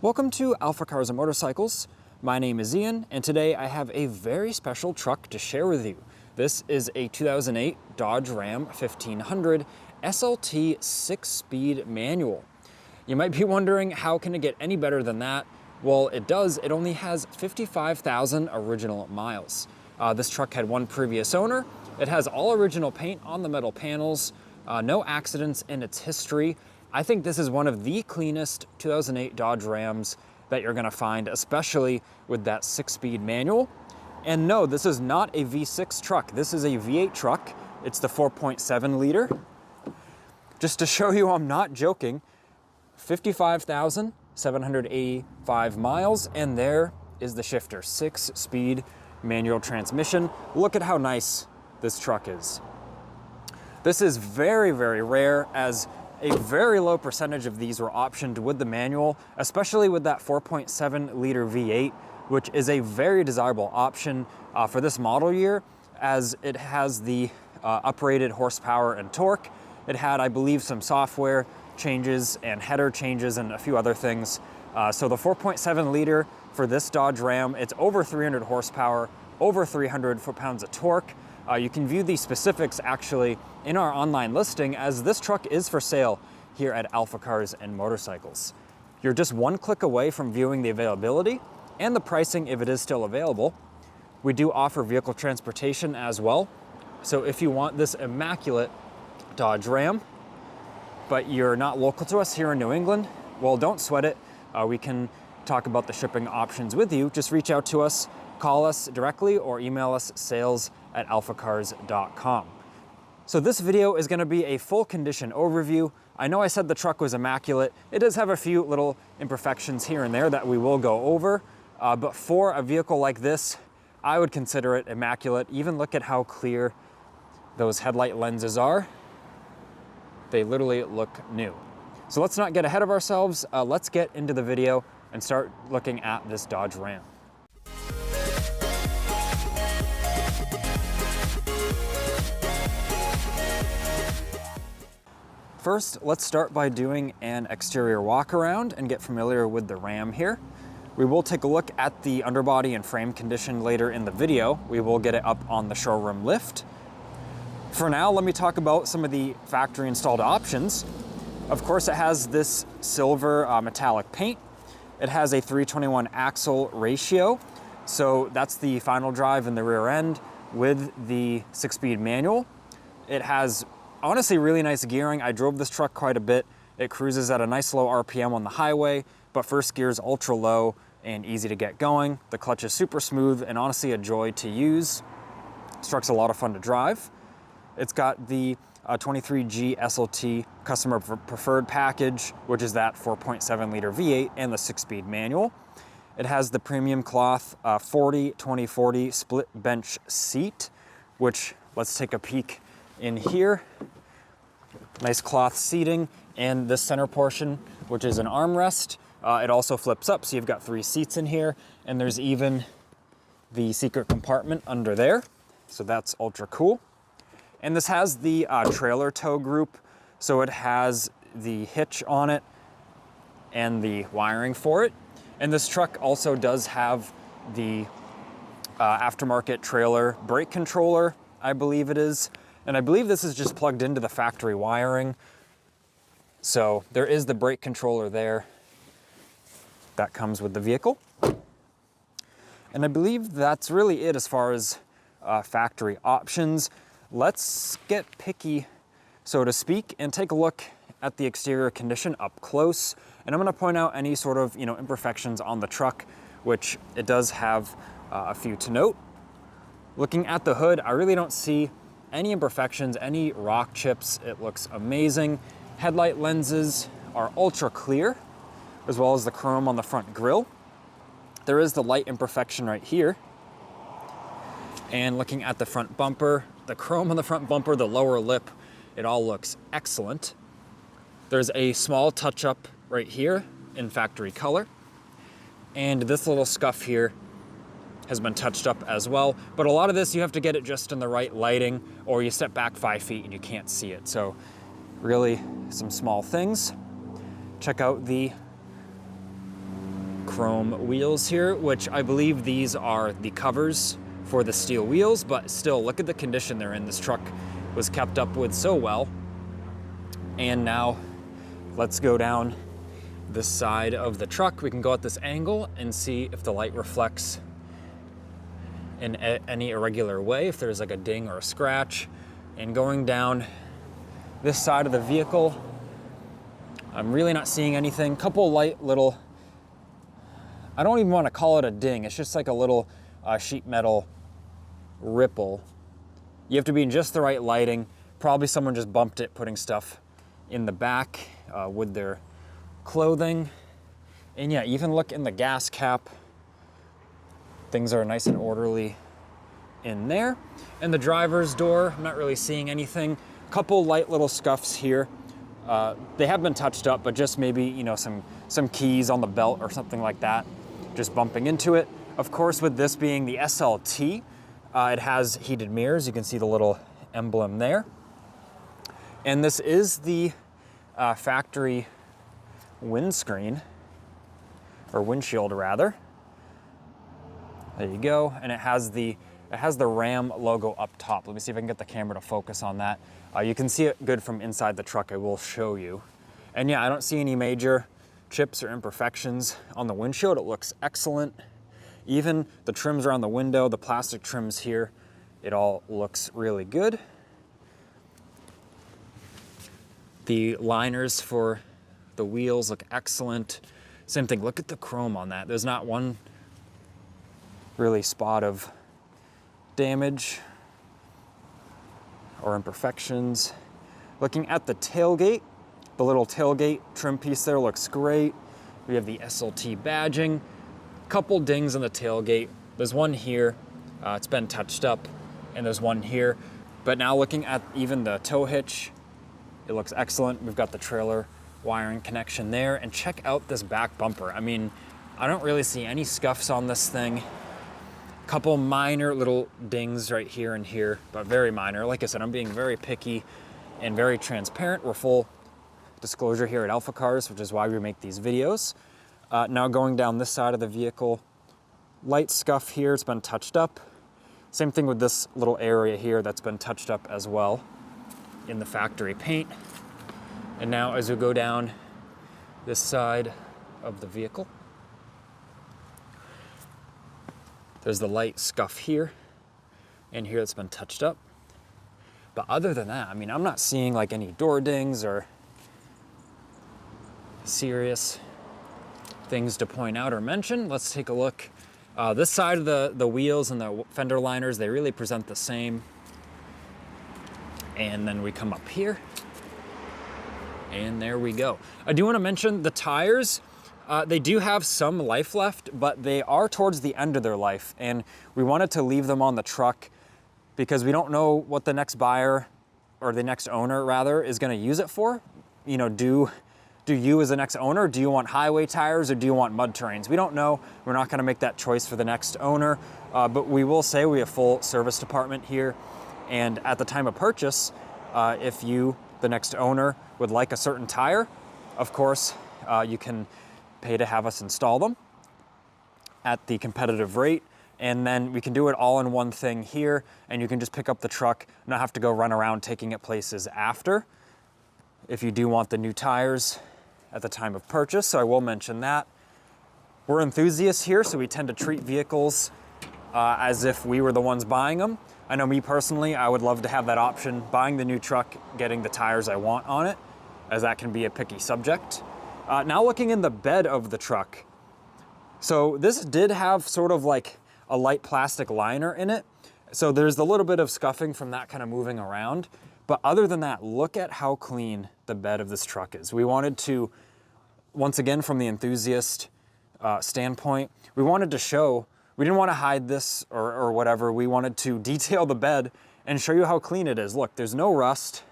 Welcome to AlphaCars Motorcycles. My name is Ian, and today I have a very special truck to share with you. This is a 2008 Dodge Ram 1500 SLT 6-speed manual. You might be wondering, how can it get any better than that? Well, it does. It only has 55,000 original miles. This truck had one previous owner. It has all original paint on the metal panels, no accidents in its history. I think this is one of the cleanest 2008 Dodge Rams that you're gonna find, especially with that 6-speed manual. And no, this is not a V6 truck. This is a V8 truck. It's the 4.7 liter. Just to show you I'm not joking, 55,785 miles, and there is the shifter, 6-speed manual transmission. Look at how nice this truck is. This is very, very rare, as a very low percentage of these were optioned with the manual, especially with that 4.7 liter V8, which is a very desirable option for this model year, as it has the uprated horsepower and torque. It had, I believe, some software changes and header changes and a few other things. So the 4.7 liter for this Dodge Ram, it's over 300 horsepower, over 300 foot-pounds of torque. You can view the specifics actually in our online listing, as this truck is for sale here at AlphaCars and Motorcycles. You're just one click away from viewing the availability and the pricing if it is still available. We do offer vehicle transportation as well. So if you want this immaculate Dodge Ram, but you're not local to us here in New England, well, don't sweat it. We can talk about the shipping options with you. Just reach out to us, call us directly, or email us sales@alphacars.com. So this video is gonna be a full condition overview. I know I said the truck was immaculate. It does have a few little imperfections here and there that we will go over, but for a vehicle like this, I would consider it immaculate. Even look at how clear those headlight lenses are. They literally look new. So let's not get ahead of ourselves. Let's get into the video and start looking at this Dodge Ram. First, let's start by doing an exterior walk around and get familiar with the Ram here. We will take a look at the underbody and frame condition later in the video. We will get it up on the showroom lift. For now, let me talk about some of the factory installed options. Of course, it has this silver metallic paint. It has a 3:21 axle ratio. So that's the final drive in the rear end with the 6-speed manual. It has honestly really nice gearing. I drove this truck quite a bit. It cruises at a nice low RPM on the highway, but first gear is ultra low and easy to get going. The clutch is super smooth and honestly a joy to use. This truck's a lot of fun to drive. It's got the 23G SLT customer preferred package, which is that 4.7 liter V8 and the 6-speed manual. It has the premium cloth 40-20-40 split bench seat, which, let's take a peek in here. Nice cloth seating, and this center portion, which is an armrest, it also flips up, so you've got 3 seats in here, and there's even the secret compartment under there, so that's ultra cool. And this has the trailer tow group, so it has the hitch on it and the wiring for it. And this truck also does have the aftermarket trailer brake controller, I believe it is. And I believe this is just plugged into the factory wiring. So there is the brake controller there that comes with the vehicle. And I believe that's really it as far as factory options. Let's get picky, so to speak, and take a look at the exterior condition up close. And I'm gonna point out any sort of imperfections on the truck, which it does have a few to note. Looking at the hood, I really don't see any imperfections, any rock chips. It looks amazing. Headlight lenses are ultra clear, as well as the chrome on the front grille. There is the light imperfection right here. And looking at the front bumper, the chrome on the front bumper, the lower lip, it all looks excellent. There's a small touch-up right here in factory color. And this little scuff here has been touched up as well. But a lot of this, you have to get it just in the right lighting, or you step back 5 feet and you can't see it. So really some small things. Check out the chrome wheels here, which I believe these are the covers for the steel wheels, but still, look at the condition they're in. This truck was kept up with so well. And now let's go down this side of the truck. We can go at this angle and see if the light reflects in any irregular way, if there's like a ding or a scratch. And going down this side of the vehicle, I'm really not seeing anything. Couple light little, I don't even want to call it a ding. It's just like a little sheet metal ripple. You have to be in just the right lighting. Probably someone just bumped it putting stuff in the back with their clothing. And yeah, even look in the gas cap. Things are nice and orderly in there. And the driver's door, I'm not really seeing anything. Couple light little scuffs here. They have been touched up, but just maybe, you know, some keys on the belt or something like that, just bumping into it. Of course, with this being the SLT, it has heated mirrors. You can see the little emblem there. And this is the factory windscreen, or windshield rather. There you go. And it has the Ram logo up top. Let me see if I can get the camera to focus on that. You can see it good from inside the truck. I will show you. And yeah, I don't see any major chips or imperfections on the windshield. It looks excellent. Even the trims around the window, the plastic trims here, it all looks really good. The liners for the wheels look excellent. Same thing, look at the chrome on that. There's not one really spot of damage or imperfections. Looking at the tailgate, the little tailgate trim piece there looks great. We have the SLT badging. Couple dings on the tailgate. There's one here, it's been touched up, and there's one here. But now looking at even the tow hitch, it looks excellent. We've got the trailer wiring connection there, and check out this back bumper. I mean, I don't really see any scuffs on this thing. Couple minor little dings right here and here, but very minor. Like I said, I'm being very picky and very transparent. We're full disclosure here at AlphaCars, which is why we make these videos. Now going down this side of the vehicle, light scuff here, it's been touched up. Same thing with this little area here that's been touched up as well in the factory paint. And now as we go down this side of the vehicle, there's the light scuff here and here that's been touched up. But other than that, I mean, I'm not seeing like any door dings or serious things to point out or mention. Let's take a look. This side of the wheels and the fender liners, they really present the same. And then we come up here, and there we go. I do want to mention the tires. They do have some life left, but they are towards the end of their life, and we wanted to leave them on the truck because we don't know what the next buyer, or the next owner rather, is going to use it for. You know, do you as the next owner, do you want highway tires or do you want mud terrains? We don't know. We're not going to make that choice for the next owner, but we will say we have full service department here. And at the time of purchase, if you, the next owner, would like a certain tire, of course, you can pay to have us install them at the competitive rate. And then we can do it all in one thing here, and you can just pick up the truck, not have to go run around taking it places after, if you do want the new tires at the time of purchase. So I will mention that. We're enthusiasts here, so we tend to treat vehicles as if we were the ones buying them. I know me personally, I would love to have that option, buying the new truck, getting the tires I want on it, as that can be a picky subject. Now looking in the bed of the truck. So this did have sort of like a light plastic liner in it. So there's a little bit of scuffing from that kind of moving around. But other than that, look at how clean the bed of this truck is. We wanted to, once again, from the enthusiast standpoint, we wanted to show, we didn't want to hide this or whatever. We wanted to detail the bed and show you how clean it is. Look, there's no rust,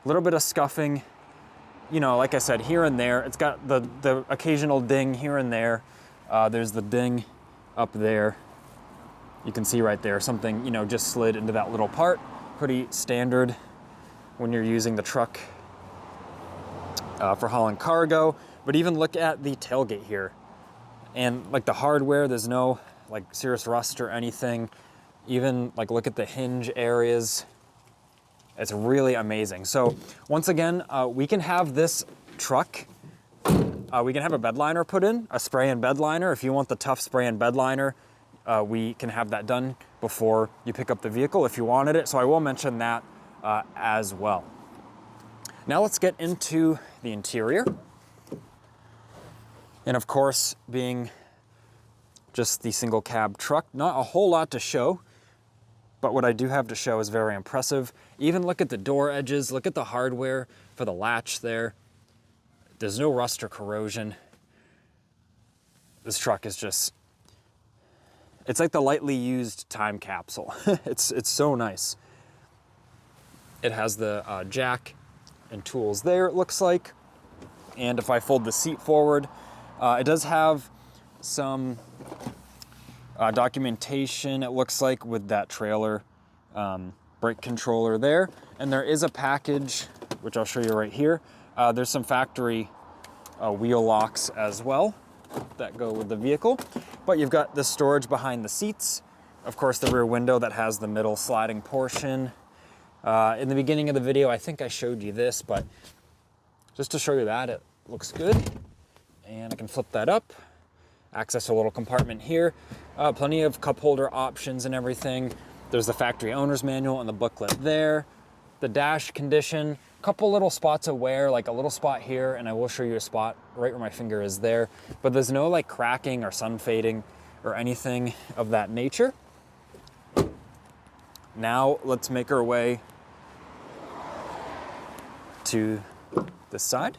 a little bit of scuffing, you know, like I said, here and there. It's got the occasional ding here and there. There's the ding up there. You can see right there, something, you know, just slid into that little part. Pretty standard when you're using the truck for hauling cargo. But even look at the tailgate here. And like the hardware, there's no like serious rust or anything. Even like look at the hinge areas. It's really amazing. So once again, we can have this truck, we can have a bed liner put in, a spray and bed liner. If you want the tough spray and bed liner, we can have that done before you pick up the vehicle if you wanted it. So I will mention that as well. Now let's get into the interior. And of course, being just the single cab truck, not a whole lot to show, but what I do have to show is very impressive. Even look at the door edges, look at the hardware for the latch there. There's no rust or corrosion. This truck is just, it's like the lightly used time capsule. It's so nice. It has the jack and tools there, it looks like. And if I fold the seat forward, it does have some documentation, it looks like, with that trailer brake controller there. And there is a package, which I'll show you right here. There's some factory wheel locks as well that go with the vehicle. But you've got the storage behind the seats. Of course, the rear window that has the middle sliding portion. In the beginning of the video, I think I showed you this, but just to show you that, it looks good. And I can flip that up. Access a little compartment here. Plenty of cup holder options and everything. There's the factory owner's manual and the booklet there. The dash condition, couple little spots of wear, like a little spot here, and I will show you a spot right where my finger is there. But there's no like cracking or sun fading or anything of that nature. Now let's make our way to this side.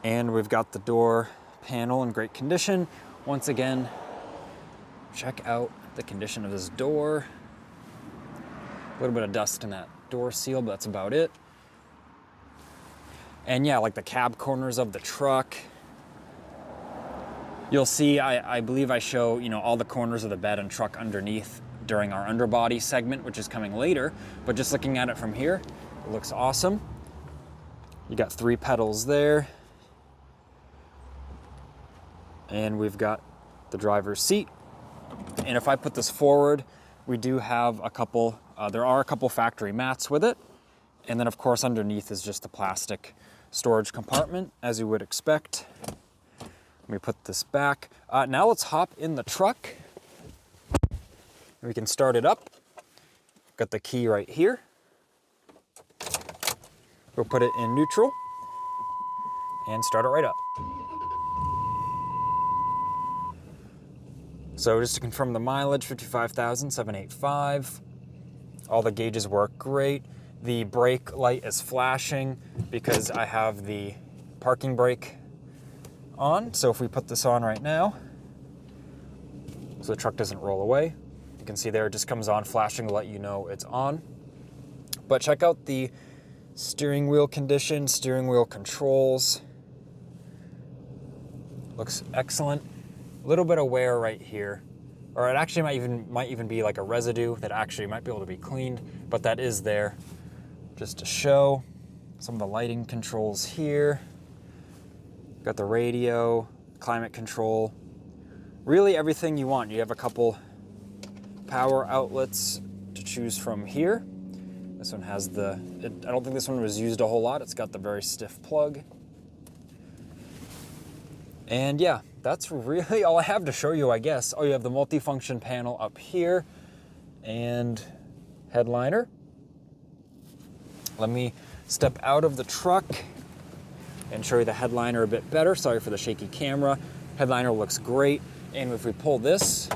And we've got the door panel in great condition. Once again, check out the condition of this door. A little bit of dust in that door seal, but that's about it. And yeah, like the cab corners of the truck. You'll see, I believe I show, you know, all the corners of the bed and truck underneath during our underbody segment, which is coming later. But just looking at it from here, it looks awesome. You got 3 pedals there. And we've got the driver's seat. And if I put this forward, we do have a couple, there are a couple factory mats with it. And then of course underneath is just the plastic storage compartment, as you would expect. Let me put this back. Now let's hop in the truck. We can start it up. Got the key right here. We'll put it in neutral and start it right up. So just to confirm the mileage, 55,785. All the gauges work great. The brake light is flashing because I have the parking brake on. So if we put this on right now, so the truck doesn't roll away, you can see there it just comes on flashing to let you know it's on. But check out the steering wheel condition, steering wheel controls. Looks excellent. A little bit of wear right here, or it actually might even be like a residue that actually might be able to be cleaned, but that is there just to show. Some of the lighting controls here. Got the radio, climate control, really everything you want. You have a couple power outlets to choose from here. This one has I don't think this one was used a whole lot. It's got the very stiff plug. And yeah, that's really all I have to show you, I guess. Oh, you have the multifunction panel up here and headliner. Let me step out of the truck and show you the headliner a bit better. Sorry for the shaky camera. Headliner looks great. And if we pull this,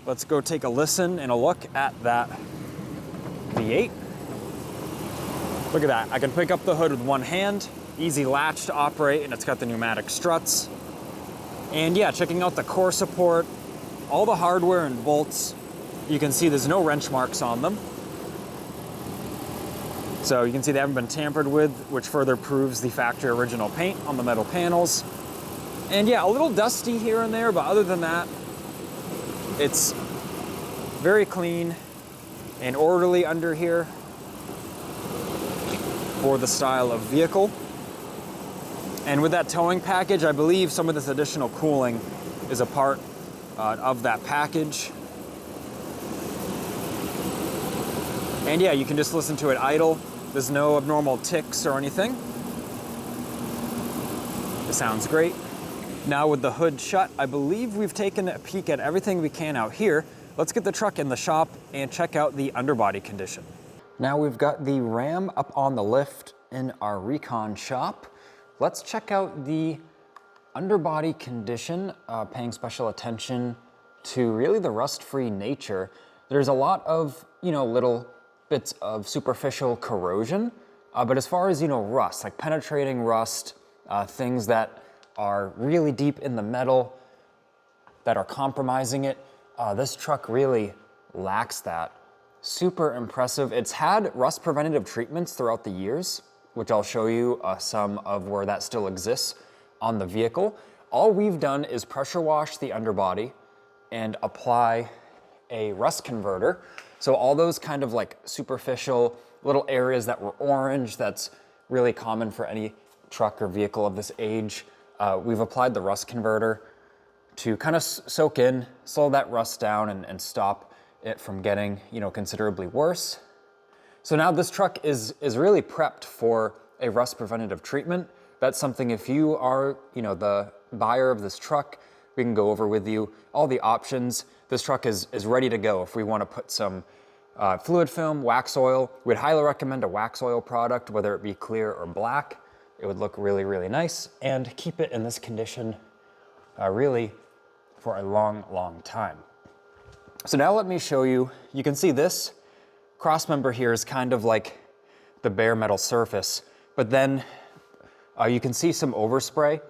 let's go take a listen and a look at that V8. Look at that. I can pick up the hood with one hand. Easy latch to operate, and it's got the pneumatic struts. And yeah, checking out the core support, all the hardware and bolts, you can see there's no wrench marks on them. So you can see they haven't been tampered with, which further proves the factory original paint on the metal panels. And yeah, a little dusty here and there, but other than that, it's very clean and orderly under here for the style of vehicle. And with that towing package, I believe some of this additional cooling is a part of that package. And yeah, you can just listen to it idle. There's no abnormal ticks or anything. It sounds great. Now with the hood shut, I believe we've taken a peek at everything we can out here. Let's get the truck in the shop and check out the underbody condition. Now we've got the Ram up on the lift in our recon shop. Let's check out the underbody condition, paying special attention to really the rust-free nature. There's a lot of, little bits of superficial corrosion, but as far as, rust, like penetrating rust, things that are really deep in the metal, that are compromising it, this truck really lacks that. Super impressive. It's had rust preventative treatments throughout the years, which I'll show you some of where that still exists on the vehicle. All we've done is pressure wash the underbody and apply a rust converter. So all those kind of like superficial little areas that were orange, that's really common for any truck or vehicle of this age. We've applied the rust converter to kind of soak in, slow that rust down and stop it from getting, considerably worse. So now this truck is really prepped for a rust preventative treatment. That's something, if you are, the buyer of this truck, we can go over with you all the options. This truck is ready to go. If we want to put some fluid film, wax oil, we'd highly recommend a wax oil product, whether it be clear or black. It would look really, really nice and keep it in this condition really for a long, long time. So now let me show you, you can see this cross member here is kind of like the bare metal surface, but then you can see some overspray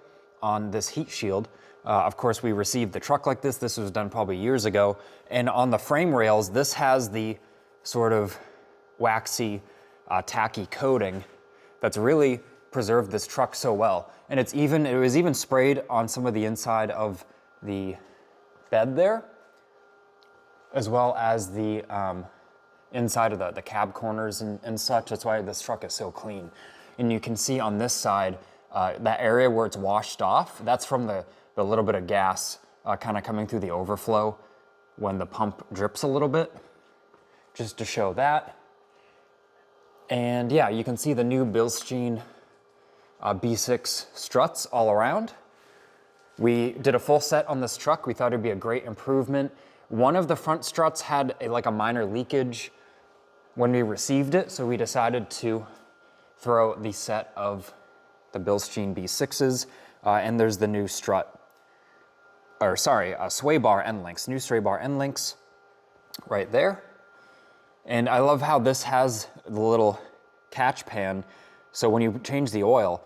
on this heat shield. Of course, we received the truck like this. This was done probably years ago. And on the frame rails, this has the sort of waxy, tacky coating that's really preserved this truck so well. And it was even sprayed on some of the inside of the bed there, as well as the inside of the cab corners and such. That's why this truck is so clean. And you can see on this side, that area where it's washed off, that's from the little bit of gas kind of coming through the overflow when the pump drips a little bit, just to show that. And yeah, you can see the new Bilstein B6 struts all around. We did a full set on this truck. We thought it'd be a great improvement. One of the front struts had a minor leakage when we received it, so we decided to throw the set of the Bilstein B6s, and there's the new sway bar end links, new sway bar end links right there. And I love how this has the little catch pan, so when you change the oil,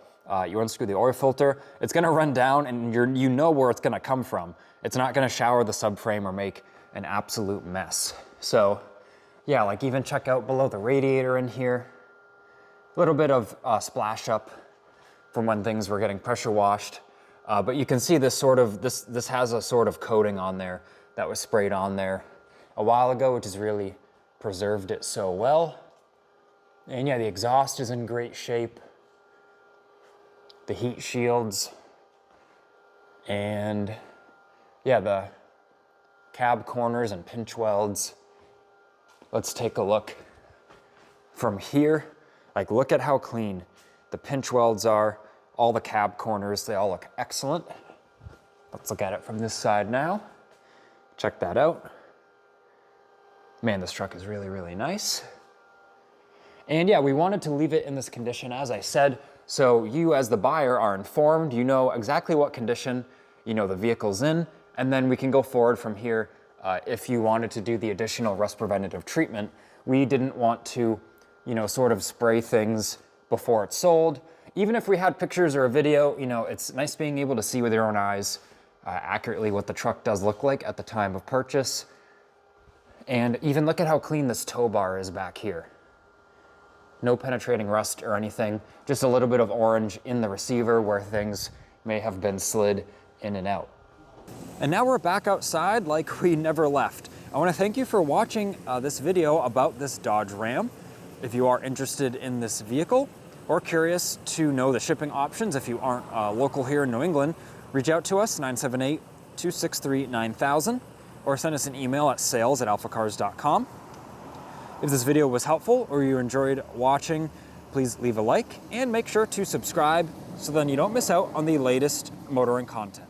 you unscrew the oil filter, it's gonna run down and you know where it's gonna come from. It's not gonna shower the subframe or make an absolute mess. So yeah, like even check out below the radiator in here, a little bit of splash up from when things were getting pressure washed. But you can see this has a sort of coating on there that was sprayed on there a while ago, which has really preserved it so well. And yeah, the exhaust is in great shape. The heat shields, and yeah, the cab corners and pinch welds. Let's take a look from here. Like, look at how clean the pinch welds are. All the cab corners, they all look excellent. Let's look at it from this side now. Check that out. Man, this truck is really, really nice. And yeah, we wanted to leave it in this condition, as I said, so you as the buyer are informed, you know exactly what condition the vehicle's in, and then we can go forward from here if you wanted to do the additional rust preventative treatment. We didn't want to, sort of spray things before it's sold. Even if we had pictures or a video, it's nice being able to see with your own eyes accurately what the truck does look like at the time of purchase. And even look at how clean this tow bar is back here. No penetrating rust or anything, just a little bit of orange in the receiver where things may have been slid in and out. And now we're back outside like we never left. I want to thank you for watching this video about this Dodge Ram. If you are interested in this vehicle, or curious to know the shipping options if you aren't local here in New England, reach out to us, 978-263-9000, or send us an email at sales@alphacars.com. If this video was helpful or you enjoyed watching, please leave a like and make sure to subscribe so then you don't miss out on the latest motoring content.